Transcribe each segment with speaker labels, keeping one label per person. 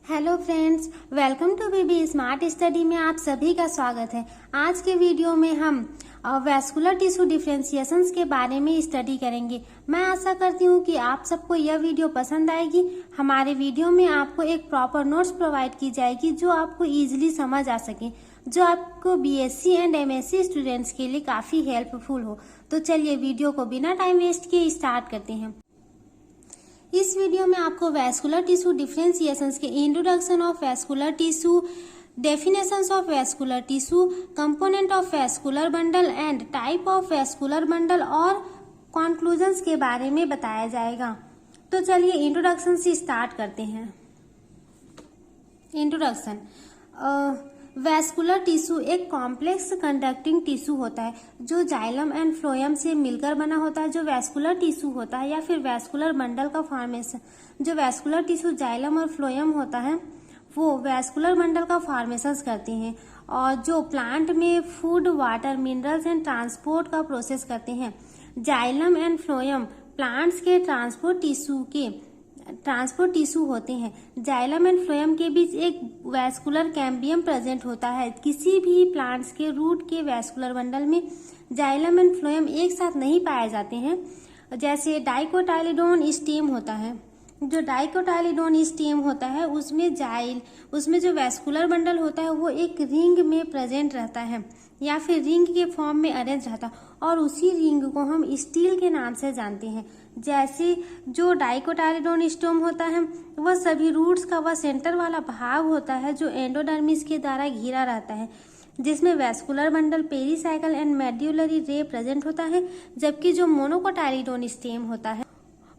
Speaker 1: Hello friends, welcome to BB smart study में आप सभी का स्वागत है। आज के वीडियो में हम वैस्कुलर टिश्यू डिफरेंशिएशंस के बारे में स्टडी करेंगे। मैं आशा करती हूँ कि आप सबको यह वीडियो पसंद आएगी। हमारे वीडियो में आपको एक प्रॉपर नोट्स प्रोवाइड की जाएगी जो आपको इजीली समझ आ सके, जो आपको बीएससी एंड एमएससी स्टूडेंट्स के लिए काफ़ी हेल्पफुल हो। तो चलिए वीडियो को बिना टाइम वेस्ट किए स्टार्ट करते हैं। इस वीडियो में आपको वैस्कुलर टिश्यू डिफरेंशिएशंस के introduction of vascular tissue, definitions of vascular tissue, component of vascular bundle and type of vascular bundle और कंक्लूजन्स के बारे में बताया जाएगा। तो चलिए इंट्रोडक्शन से स्टार्ट करते हैं। इंट्रोडक्शन। वैस्कुलर टिश्यू एक कॉम्प्लेक्स कंडक्टिंग टिश्यू होता है जो जाइलम एंड फ्लोएम से मिलकर बना होता है। जो वैस्कुलर टिश्यू होता है या फिर वैस्कुलर बंडल का फॉर्मेशन, जो वैस्कुलर टिश्यू जाइलम और फ्लोएम होता है वो वैस्कुलर बंडल का फॉर्मेशन करते हैं और जो प्लांट में food, water, minerals and transport का प्रोसेस करते हैं। जाइलम एंड फ्लोएम प्लांट्स के ट्रांसपोर्ट टिश्यू होते हैं। जाइलम एंड फ्लोएम के बीच एक वैस्कुलर कैम्बियम प्रेजेंट होता है। किसी भी प्लांट्स के रूट के वैस्कुलर बंडल में जाइलम एंड फ्लोएम एक साथ नहीं पाए जाते हैं। जैसे डाइकोटाइलिडोन स्टेम होता है, जो डाइकोटाइलिडोन स्टेम होता है उसमें जो वैस्कुलर बंडल होता है वो एक रिंग में प्रेजेंट रहता है या फिर रिंग के फॉर्म में अरेंज रहता है और उसी रिंग को हम स्टील के नाम से जानते हैं। जैसे जो डाइकोटाइलिडोन स्टेम होता है वह सभी रूट्स का वह सेंटर वाला भाग होता है जो एंडोडर्मिस के द्वारा घिरा रहता है, जिसमें vascular bundle, pericycle and medullary रे प्रेजेंट होता है। जबकि जो मोनोकोटाइलिडोन स्टेम होता है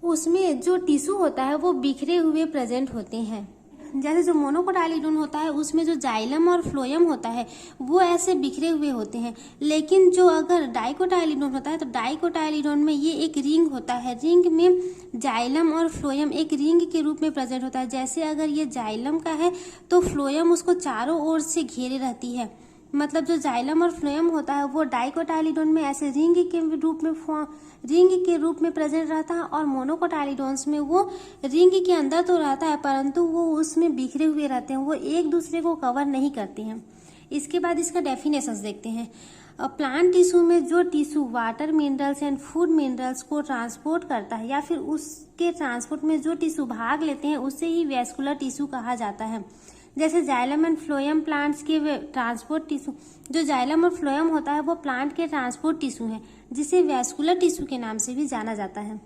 Speaker 1: उसमें जो टिश्यू होता है वो बिखरे हुए प्रेजेंट होते हैं। जैसे जो मोनोकोटाइलिडोन होता है उसमें जो जाइलम और फ्लोएम होता है वो ऐसे बिखरे हुए होते हैं। लेकिन जो अगर डाइकोटाइलिडोन होता है तो डाइकोटाइलिडोन में ये एक रिंग होता है। रिंग में जाइलम और फ्लोएम एक रिंग के रूप में प्रेजेंट होता है। जैसे अगर ये जाइलम का है तो फ्लोएम उसको चारों ओर से घेरे रहती है। मतलब जो जाइलम और फ्लोएम होता है वो डाइकोटाइलिडोन में ऐसे रिंग के रूप में प्रेजेंट रहता है और मोनोकोटाइलिडोन्स में वो रिंग के अंदर तो रहता है परंतु वो उसमें बिखरे हुए रहते हैं, वो एक दूसरे को कवर नहीं करते हैं। इसके बाद इसका डेफिनेशंस देखते हैं। प्लांट टिश्यू में जो tissue water, minerals and food minerals को ट्रांसपोर्ट करता है या फिर उसके ट्रांसपोर्ट में जो टिश्यू भाग लेते हैं उसे ही वैस्कुलर टिश्यू कहा जाता है। जैसे जाइलम एंड फ्लोएम प्लांट्स के ट्रांसपोर्ट टिश्यू, जो जाइलम और फ्लोएम होता है वो प्लांट के ट्रांसपोर्ट टिश्यू है जिसे वैस्कुलर टिश्यू के नाम से भी जाना जाता है।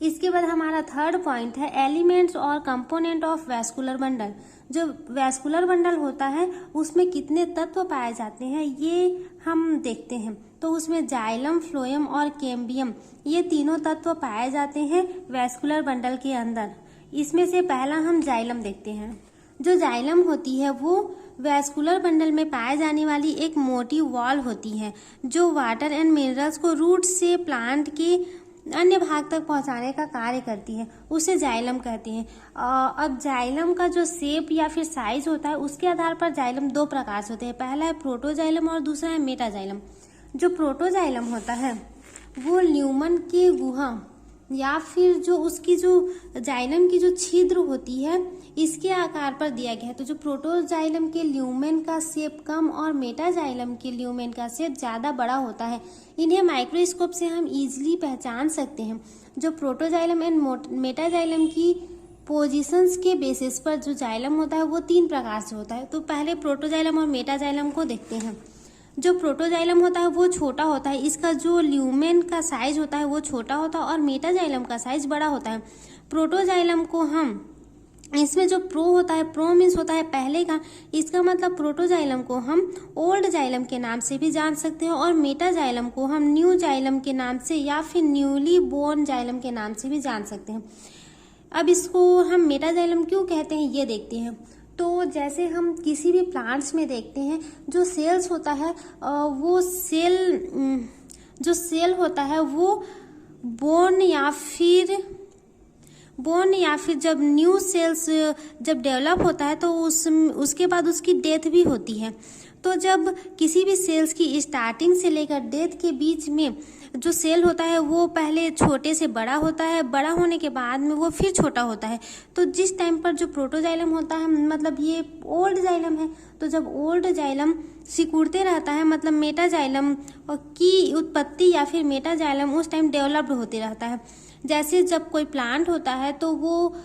Speaker 1: इसके बाद हमारा थर्ड पॉइंट है एलिमेंट्स और कंपोनेंट ऑफ वैस्कुलर बंडल। जो वैस्कुलर बंडल होता है उसमें कितने तत्व पाए जाते हैं ये हम देखते हैं। तो उसमें जाइलम, फ्लोएम और कैम्बियम ये तीनों तत्व पाए जाते हैं वैस्कुलर बंडल के अंदर। इसमें से पहला हम जाइलम देखते हैं। जो जाइलम होती है वो वैस्कुलर बंडल में पाए जाने वाली एक मोटी वॉल होती है जो वाटर एंड मिनरल्स को रूट से प्लांट के अन्य भाग तक पहुंचाने का कार्य करती है, उसे जाइलम कहते हैं। अब जाइलम का जो शेप या फिर साइज होता है उसके आधार पर जाइलम दो प्रकार से होते हैं। पहला है प्रोटोजाइलम और दूसरा है मेटाजाइलम। जो प्रोटोजाइलम होता है वो ल्यूमन की गुहा या फिर जो उसकी जो जाइलम की जो छिद्र होती है इसके आकार पर दिया गया है। तो जो प्रोटोजाइलम के ल्यूमेन का शेप कम और मेटाजाइलम के ल्यूमेन का शेप ज्यादा बड़ा होता है। इन्हें माइक्रोस्कोप से हम इजीली पहचान सकते हैं। जो प्रोटोजाइलम एंड मेटाजाइलम की पोजीशंस के बेसिस पर जो जाइलम होता है वो तीन प्रकार से होता है। तो पहले प्रोटोजाइलम और मेटाजाइलम को देखते हैं। जो प्रोटोजाइलम होता है वो छोटा होता है, इसका जो ल्यूमेन का साइज होता है वो छोटा होता है और मेटाजाइलम का साइज बड़ा होता है। प्रोटोजाइलम को हम इसमें जो प्रो होता है, प्रो मीन्स होता है पहले का, इसका मतलब प्रोटोजाइलम को हम ओल्ड जाइलम के नाम से भी जान सकते हैं और मेटाजाइलम को हम न्यू जाइलम के नाम से या फिर न्यूली बोर्न जाइलम के नाम से भी जान सकते हैं। अब इसको हम मेटाजाइलम क्यों कहते हैं ये देखते हैं। तो जैसे हम किसी भी प्लांट्स में देखते हैं जो सेल्स होता है जो सेल होता है वो बोन या फिर बोन या फिर जब न्यू सेल्स जब डेवलप होता है तो उसके बाद उसकी डेथ भी होती है। तो जब किसी भी सेल्स की स्टार्टिंग से लेकर डेथ के बीच में जो सेल होता है वो पहले छोटे से बड़ा होता है, बड़ा होने के बाद में वो फिर छोटा होता है। तो जिस टाइम पर जो प्रोटोजाइलम होता है, मतलब ये ओल्ड जाइलम है, तो जब ओल्ड जाइलम सिकुड़ते रहता है, मतलब मेटाजाइलम की उत्पत्ति या फिर मेटाजाइलम उस टाइम डेवलप्ड होते रहता है। जैसे जब कोई प्लांट होता है तो वो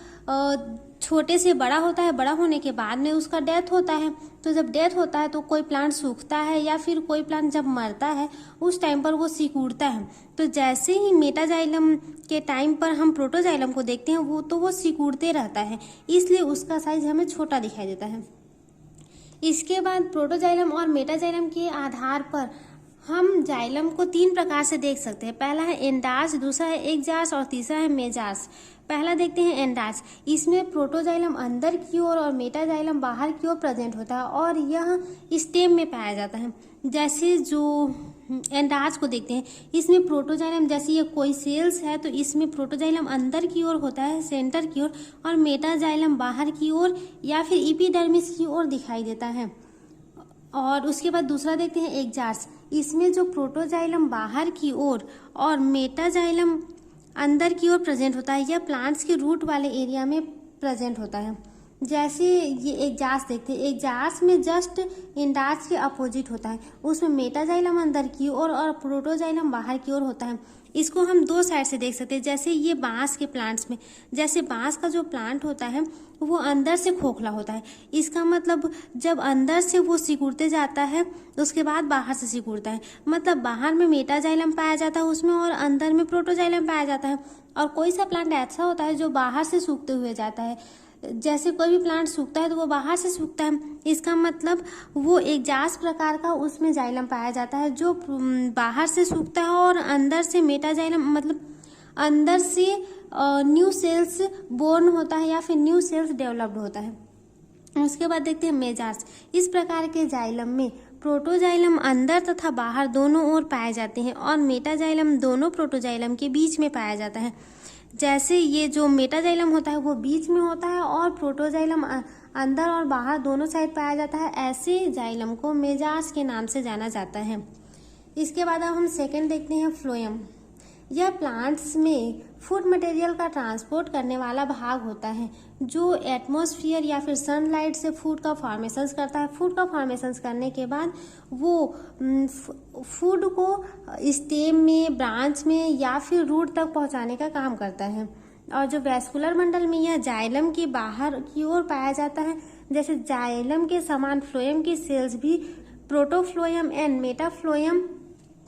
Speaker 1: छोटे से बड़ा होता है, बड़ा होने के बाद में उसका डेथ होता है। तो जब डेथ होता है तो कोई प्लांट सूखता है या फिर कोई प्लांट जब मरता है उस टाइम पर वो सिकुड़ता है। तो जैसे ही मेटाजाइलम के टाइम पर हम प्रोटोजाइलम को देखते हैं वो सिकुड़ते रहता है, इसलिए उसका साइज हमें छोटा दिखाई देता है। इसके बाद प्रोटोजाइलम और मेटाजाइलम के आधार पर हम जाइलम को 3 प्रकार से देख सकते हैं। पहला है एंडार्स, दूसरा है एग्जार्स और तीसरा है मेजार्स। पहला देखते हैं एंडार्स। इसमें प्रोटोजाइलम अंदर की ओर और मेटाजाइलम बाहर की ओर प्रेजेंट होता है और यह स्टेम में पाया जाता है। जैसे जो एंडार्स को देखते हैं, इसमें प्रोटोजाइलम, जैसे ये कोई सेल्स है तो इसमें प्रोटोजाइलम अंदर की ओर होता है, सेंटर की ओर, और मेटाजाइलम बाहर की ओर या फिर एपिडर्मिस की ओर दिखाई देता है। और उसके बाद दूसरा देखते हैं एग्जार्स। इसमें जो प्रोटोजाइलम बाहर की ओर और मेटाजाइलम अंदर की ओर प्रेजेंट होता है, यह प्लांट्स के रूट वाले एरिया में प्रेजेंट होता है। जैसे ये एग्जार्स देखते हैं, एग्जार्स में जस्ट एंडार्स के अपोजिट होता है, उसमें मेटाजाइलम अंदर की ओर और प्रोटोजाइलम बाहर की ओर होता है। इसको हम 2 साइड से देख सकते हैं। जैसे ये बांस के प्लांट्स में, जैसे बांस का जो प्लांट होता है वो अंदर से खोखला होता है, इसका मतलब जब अंदर से वो सिकुड़ते जाता है उसके बाद बाहर से सिकुड़ता है, मतलब बाहर में मेटाजाइलम पाया जाता है उसमें और अंदर में प्रोटोजाइलम पाया जाता है। और कोई सा प्लांट ऐसा होता है जो बाहर से सूखते हुए जाता है, जैसे कोई भी प्लांट सूखता है तो वो बाहर से सूखता है, इसका मतलब वो एग्जार्स प्रकार का उसमें जाइलम पाया जाता है जो बाहर से सूखता है और अंदर से मेटाजाइलम, मतलब अंदर से न्यू सेल्स बोर्न होता है या फिर न्यू सेल्स डेवलप्ड होता है। उसके बाद देखते हैं मेजार्स। इस प्रकार के जाइलम में प्रोटोजाइलम अंदर तथा बाहर दोनों ओर पाए जाते हैं और मेटाजाइलम दोनों प्रोटोजाइलम के बीच में पाया जाता है। जैसे ये जो मेटाजाइलम होता है वो बीच में होता है और प्रोटोजाइलम अंदर और बाहर दोनों साइड पाया जाता है, ऐसे जाइलम को मेजार्स के नाम से जाना जाता है। इसके बाद अब हम सेकंड देखते हैं फ्लोएम। यह प्लांट्स में फूड मटेरियल का ट्रांसपोर्ट करने वाला भाग होता है जो एटमॉस्फेयर या फिर सनलाइट से फूड का फॉर्मेशंस करता है। फूड का फॉर्मेशंस करने के बाद वो फूड को स्टेम में, ब्रांच में या फिर रूट तक पहुंचाने का काम करता है। और जो वैस्कुलर मंडल में यह जाइलम के बाहर की ओर पाया जाता है। जैसे जाइलम के समान फ्लोएम की सेल्स भी प्रोटोफ्लोएम एंड मेटाफ्लोएम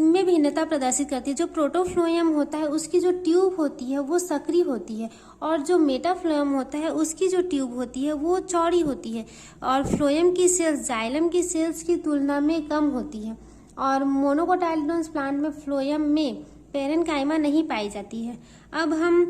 Speaker 1: में भिन्नता प्रदर्शित करती है। जो प्रोटोफ्लोएम होता है उसकी जो ट्यूब होती है वो सक्रिय होती है और जो मेटाफ्लोएम होता है उसकी जो ट्यूब होती है वो चौड़ी होती है। और फ्लोएम की सेल्स जाइलम की सेल्स की तुलना में कम होती है। और मोनोकोटाइलडोन्स प्लांट में फ्लोएम में पेरेन्काइमा नहीं पाई जाती है। अब हम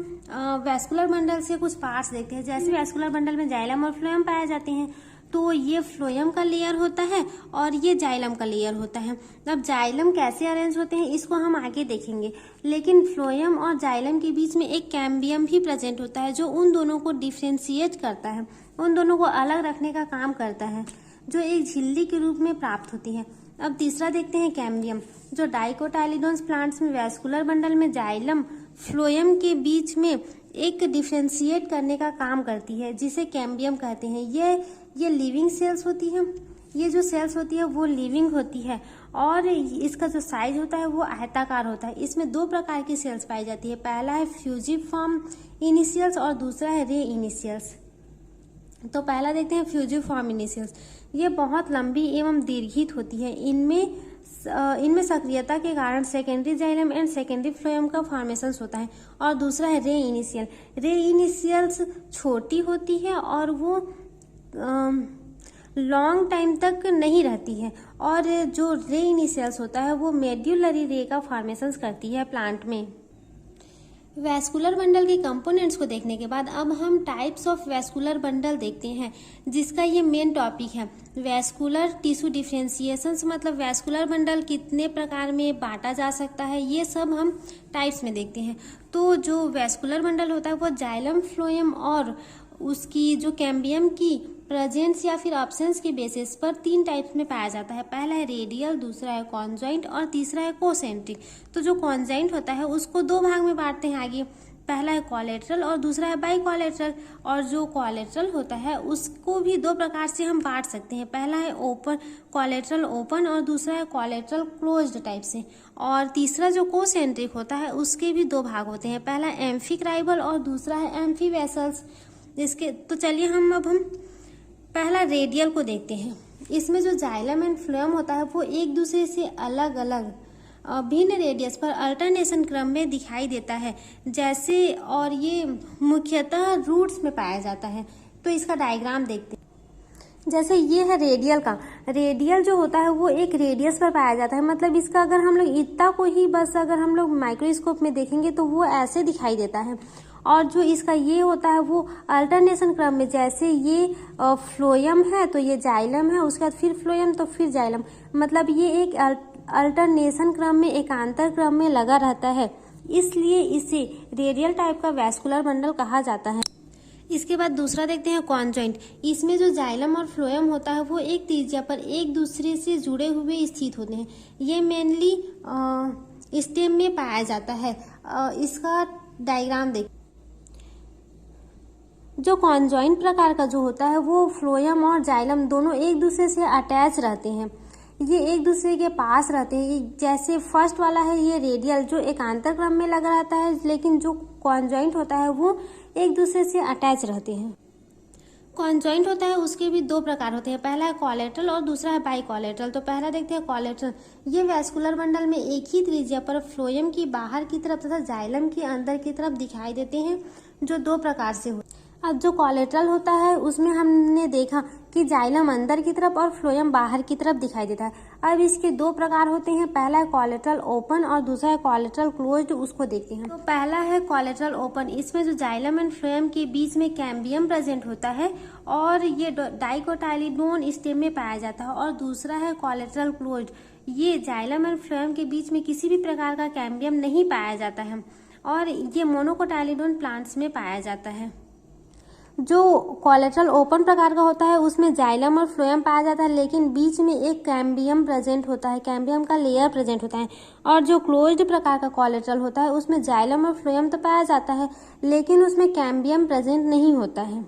Speaker 1: वैस्कुलर बंडल से कुछ पार्ट्स देखते हैं। जैसे वैस्कुलर बंडल में जाइलम और फ्लोएम पाए जाते हैं तो ये फ्लोएम का लेयर होता है और ये जाइलम का लेयर होता है। अब जाइलम कैसे अरेंज होते हैं इसको हम आगे देखेंगे, लेकिन फ्लोएम और जाइलम के बीच में एक कैम्बियम भी प्रेजेंट होता है जो उन दोनों को डिफ्रेंशिएट करता है, उन दोनों को अलग रखने का काम करता है, जो एक झिल्ली के रूप में प्राप्त होती है। अब तीसरा देखते हैं कैम्बियम, जो डाइकोटाइलिडोन्स प्लांट्स में वैस्कुलर बंडल में जाइलम फ्लोएम के बीच में एक डिफ्रेंशिएट करने का काम करती है, जिसे कैम्बियम कहते हैं। ये लिविंग सेल्स होती है। ये जो सेल्स होती है वो लिविंग होती है और इसका जो साइज होता है वो आयताकार होता है। इसमें 2 प्रकार की सेल्स पाई जाती है। पहला है फ्यूजिफॉर्म इनिशियल्स और दूसरा है रे इनिशियल्स। तो पहला देखते हैं फ्यूजिफॉर्म इनिशियल्स। ये बहुत लंबी एवं दीर्घित होती है। इनमें सक्रियता के कारण secondary xylem and secondary phloem का फॉर्मेशन होता है। और दूसरा है रे इनिशियल। रे इनिशियल्स छोटी होती है और वो लॉन्ग टाइम तक नहीं रहती है। और जो रे इनिशियल्स होता है वो मेड्यूलरी रे का फॉर्मेशन करती है प्लांट में। वैस्कुलर बंडल के कंपोनेंट्स को देखने के बाद अब हम टाइप्स ऑफ वैस्कुलर बंडल देखते हैं, जिसका ये मेन टॉपिक है। वैस्कुलर टिश्यू डिफरेंशिएशंस मतलब वैस्कुलर बंडल कितने प्रकार में बांटा जा सकता है, ये सब हम टाइप्स में देखते हैं। तो जो वैस्कुलर बंडल होता है वो जाइलम, फ्लोएम और उसकी जो कैम्बियम की प्रेजेंस या फिर एब्सेंस के बेसिस पर 3 टाइप्स में पाया जाता है। पहला है रेडियल, दूसरा है कॉन्जॉइंट और तीसरा है कोसेंट्रिक। तो जो कॉन्जॉइंट होता है उसको 2 भाग में बांटते हैं आगे, पहला है कोलेटरल और दूसरा है बाई कोलेटरल। और जो कोलेटरल होता है उसको भी 2 प्रकार से हम बांट सकते हैं, पहला है ओपन कोलेटरल ओपन और दूसरा है कोलेटरल क्लोज्ड टाइप से। और तीसरा जो कोसेंट्रिक होता है उसके भी 2 भाग होते हैं, पहला एम्फिक्राइबल और दूसरा है एम्फीवेसल्स। इसके तो चलिए हम पहला रेडियल को देखते हैं। इसमें जो जाइलम एंड फ्लोएम होता है वो एक दूसरे से अलग अलग भिन्न रेडियस पर अल्टरनेशन क्रम में दिखाई देता है जैसे, और ये मुख्यतः रूट्स में पाया जाता है। तो इसका डायग्राम देखते हैं। जैसे ये है रेडियल का, रेडियल जो होता है वो एक रेडियस पर पाया जाता है, मतलब इसका अगर हम लोग इतना को ही बस अगर हम लोग माइक्रोस्कोप में देखेंगे तो वो ऐसे दिखाई देता है। और जो इसका ये होता है वो अल्टरनेशन क्रम में, जैसे ये फ्लोएम है तो ये जाइलम है, उसके बाद फिर फ्लोएम तो फिर जाइलम, मतलब ये एक अल्टरनेशन क्रम में एकांतर क्रम में लगा रहता है, इसलिए इसे रेडियल टाइप का वैस्कुलर बंडल कहा जाता है। इसके बाद दूसरा देखते हैं कॉन्जॉइंट। इसमें जो जाइलम और फ्लोएम होता है वो एक त्रिज्या पर एक दूसरे से जुड़े हुए स्थित होते हैं। ये मेनली स्टेम में पाया जाता है। इसका डायग्राम देख, जो कॉन्जॉइंट प्रकार का जो होता है वो फ्लोएम और जाइलम दोनों एक दूसरे से अटैच रहते हैं, ये एक दूसरे के पास रहते हैं। जैसे फर्स्ट वाला है ये रेडियल जो एकांतर क्रम में लगा रहता है, लेकिन जो कॉन्जॉइंट होता है वो एक दूसरे से अटैच रहते हैं। कॉन्जॉइंट होता है उसके भी 2 प्रकार होते हैं, पहला है कोलेटरल और दूसरा है बाई कोलेटरल। तो पहला देखते हैं कोलेटरल। ये वैस्कुलर बंडल में एक ही त्रिज्या पर फ्लोएम की बाहर की तरफ तथा जाइलम की अंदर की तरफ दिखाई देते हैं, जो 2 प्रकार से होते हैं। अब जो कोलेटरल होता है उसमें हमने देखा कि जाइलम अंदर की तरफ और फ्लोएम बाहर की तरफ दिखाई देता है। अब इसके 2 प्रकार होते हैं, पहला है कोलेटरल ओपन और दूसरा है कोलेटरल क्लोज्ड। उसको देखते हैं। तो पहला है कोलेटरल ओपन। इसमें जो जाइलम एंड फ्लोएम के बीच में कैम्बियम प्रेजेंट होता है और ये डाइकोटाइलिडोन स्टेम में पाया जाता है। और दूसरा है कोलेटरल क्लोज्ड, ये जाइलम एंड फ्लोएम के बीच में किसी भी प्रकार का कैम्बियम नहीं पाया जाता है और ये मोनोकोटाइलिडोन प्लांट्स में पाया जाता है। जो कोलेटरल ओपन प्रकार का होता है उसमें जाइलम और फ्लोएम पाया जाता है, लेकिन बीच में एक कैम्बियम प्रेजेंट होता है, कैम्बियम का लेयर प्रेजेंट होता है। और जो क्लोज्ड प्रकार का कोलेटरल होता है उसमें जाइलम और फ्लोएम तो पाया जाता है, लेकिन उसमें कैम्बियम प्रेजेंट नहीं होता है।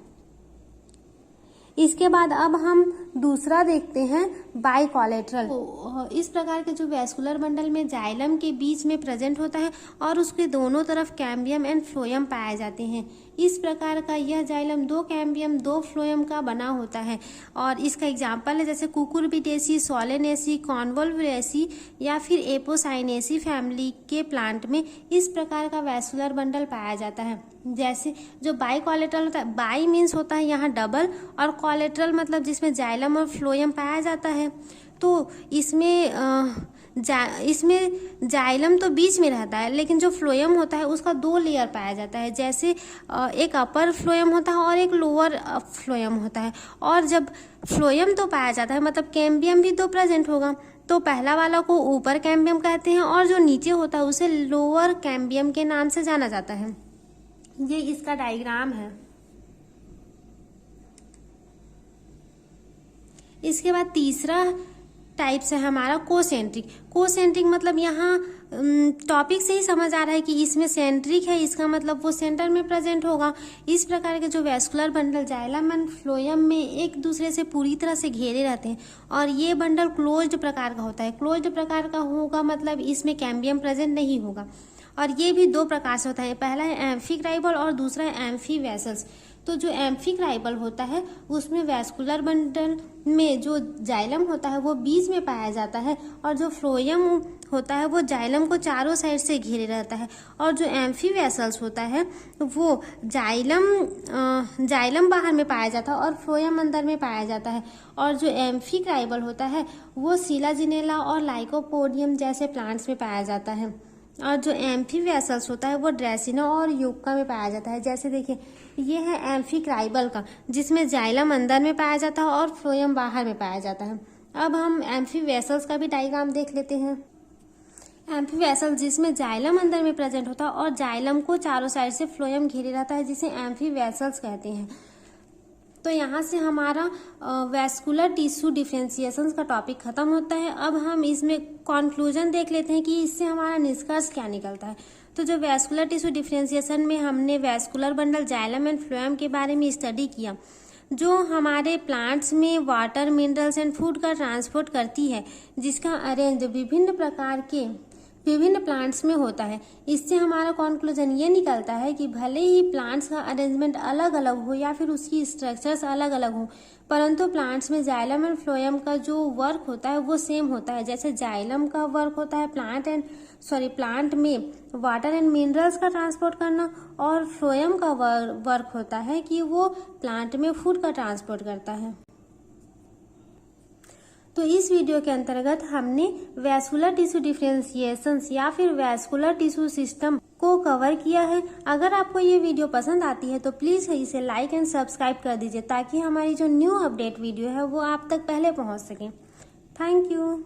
Speaker 1: इसके बाद अब हम दूसरा देखते हैं बाई कोलेटरल। इस प्रकार के जो वैस्कुलर बंडल में जाइलम के बीच में प्रेजेंट होता है और उसके दोनों तरफ कैम्बियम एंड फ्लोएम पाए जाते हैं। इस प्रकार का यह जाइलम 2 कैम्बियम 2 फ्लोएम का बना होता है। और इसका एग्जाम्पल है जैसे कुकुरबिटेसी, सोलेनेसी, कॉन्वोल्वुलेसी या फिर एपोसाइनेसी फैमिली के प्लांट में इस प्रकार का वैस्कुलर बंडल पाया जाता है। जैसे जो बाई कोलेटरल होता है, बाई मीन्स होता है यहाँ डबल, और कोलेटरल मतलब जिसमें जाइलम और फ्लोएम पाया जाता है। तो इसमें जाइलम तो बीच में रहता है, लेकिन जो फ्लोएम होता है उसका 2 लेयर पाया जाता है। जैसे एक अपर फ्लोएम होता है और एक लोअर फ्लोएम होता है। और जब फ्लोएम तो पाया जाता है मतलब कैम्बियम भी तो प्रेजेंट होगा, तो पहला वाला को ऊपर कैम्बियम कहते हैं और जो नीचे होता है उसे लोअर कैम्बियम के नाम से जाना जाता है। ये इसका डायग्राम है। इसके बाद तीसरा टाइप से हमारा कोसेंट्रिक। कोसेंट्रिक मतलब यहाँ टॉपिक से ही समझ आ रहा है कि इसमें सेंट्रिक है, इसका मतलब वो सेंटर में प्रेजेंट होगा। इस प्रकार के जो vascular bundle xylem and phloem में एक दूसरे से पूरी तरह से घेरे रहते हैं और ये बंडल क्लोज्ड प्रकार का होता है। क्लोज्ड प्रकार का होगा मतलब इसमें कैम्बियम प्रेजेंट नहीं होगा। और ये भी 2 प्रकार से होता है, पहला है एम्फिक्राइबल और दूसरा है एम्फीवेसल्स। तो जो एम्फिक्राइबल होता है उसमें वैस्कुलर बंडल में जो जाइलम होता है वो बीच में पाया जाता है और जो फ्लोएम होता है वो जाइलम को चारों साइड से घेरे रहता है। और जो एम्फीवेसल्स होता है वो जाइलम बाहर में पाया जाता है और फ्लोएम अंदर में पाया जाता है। और जो एम्फिक्राइबल होता है वो सिलाजिनेला और लाइकोपोडियम जैसे प्लांट्स में पाया जाता है। और जो एम्फी वेसल्स होता है वो ड्रेसिना और यूक्का में पाया जाता है। जैसे देखिए ये है एम्फीक्राइबल का, जिसमें जाइलम अंदर में पाया जाता है और फ्लोएम बाहर में पाया जाता है। अब हम एम्फी वेसल्स का भी डायग्राम देख लेते हैं। एम्फी वेसल जिसमें जाइलम अंदर में प्रेजेंट होता है और जाइलम को चारों साइड से फ्लोएम घेरे रहता है, जिसे एम्फी वेसल्स कहते हैं। तो यहाँ से हमारा वैस्कुलर टिश्यू डिफरेंशिएशन का टॉपिक खत्म होता है। अब हम इसमें कंक्लूजन देख लेते हैं कि इससे हमारा निष्कर्ष क्या निकलता है। तो जो वैस्कुलर टिश्यू डिफरेंशिएशन में हमने vascular bundle, xylem and phloem के बारे में स्टडी किया, जो हमारे प्लांट्स में वाटर, मिनरल्स एंड फूड का ट्रांसपोर्ट करती है, जिसका अरेंज विभिन्न प्लांट्स में होता है। इससे हमारा कंक्लूजन ये निकलता है कि भले ही प्लांट्स का अरेंजमेंट अलग अलग हो या फिर उसकी स्ट्रक्चर्स अलग अलग हो, परंतु प्लांट्स में जाइलम एंड फ्लोएम का जो वर्क होता है वो सेम होता है। जैसे जाइलम का वर्क होता है प्लांट में वाटर एंड मिनरल्स का ट्रांसपोर्ट करना, और फ्लोएम का वर्क होता है कि वो प्लांट में फूड का ट्रांसपोर्ट करता है। तो इस वीडियो के अंतर्गत हमने वैस्कुलर टिश्यू डिफरेंशिएशंस या फिर वैस्कुलर टिश्यू सिस्टम को कवर किया है। अगर आपको ये वीडियो पसंद आती है तो प्लीज़ इसे लाइक एंड सब्सक्राइब कर दीजिए, ताकि हमारी जो न्यू अपडेट वीडियो है वो आप तक पहले पहुंच सके। Thank you.